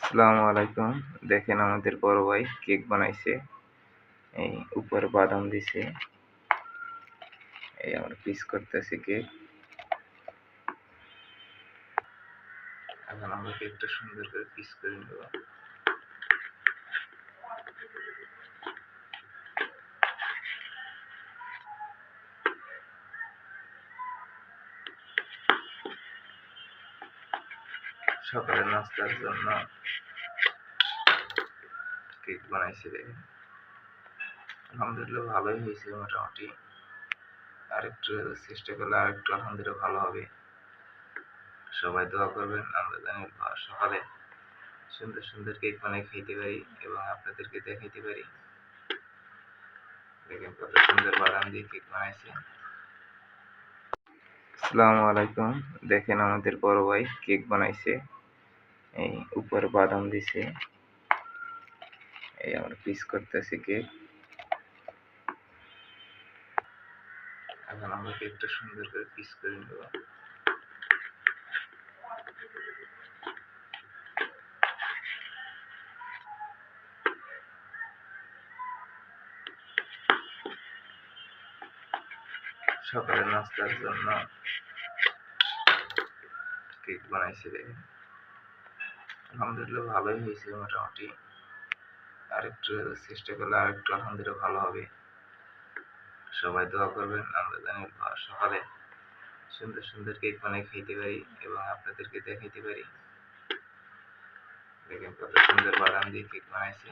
আসসালামু আলাইকুম। দেখেন আমাদের বড় ভাই কেক বানাইছে। এই উপরে বাদাম দিছে। এই আমরা পিস করতেছি কেক। এখন আমরা কেকটা সুন্দর করে পিস করে নেব। সকালের নাস্তার জন্য কেক বানাইছে দেখেন। আলহামদুলিল্লাহ ভালোই হয়েছে মোটামুটি। আরেকটু চেষ্টা করলে আরেকটু আলহামদুলিল্লাহ ভালো হবে। সবাই দোয়া করবেন আমরা জানি সকালে সুন্দর সুন্দর কেক বানিয়ে খাইতে পারি এবং আপনাদেরকে দেখাইতে পারি। দেখেন কত সুন্দর বাদাম দিয়ে কেক বানাইছে। আসসালামু আলাইকুম। দেখেন আমাদের বড় ভাই কেক বানাইছে। এই উপরে বাদাম দিছে। এই আমরা পিস করতেছি কেক। এখন আমরা কেকটা সুন্দর করে পিস করে নেব। সকালের নাস্তার জন্য কেক বানাইছে দেখেন। আলহামদুলিল্লাহ ভালোই হয়েছে মোটামুটি। আরেকটু চেষ্টা করলে আরেকটু আলহামদুলিল্লাহ ভালো হবে। সবাই দোয়া করবেন আমরা জানি সকালে সুন্দর সুন্দর কেক বানিয়ে খাইতে পারি এবং আপনাদেরকে দেখাইতে পারি। দেখেন কত সুন্দর বাদাম দিয়ে কেক বানাইছে।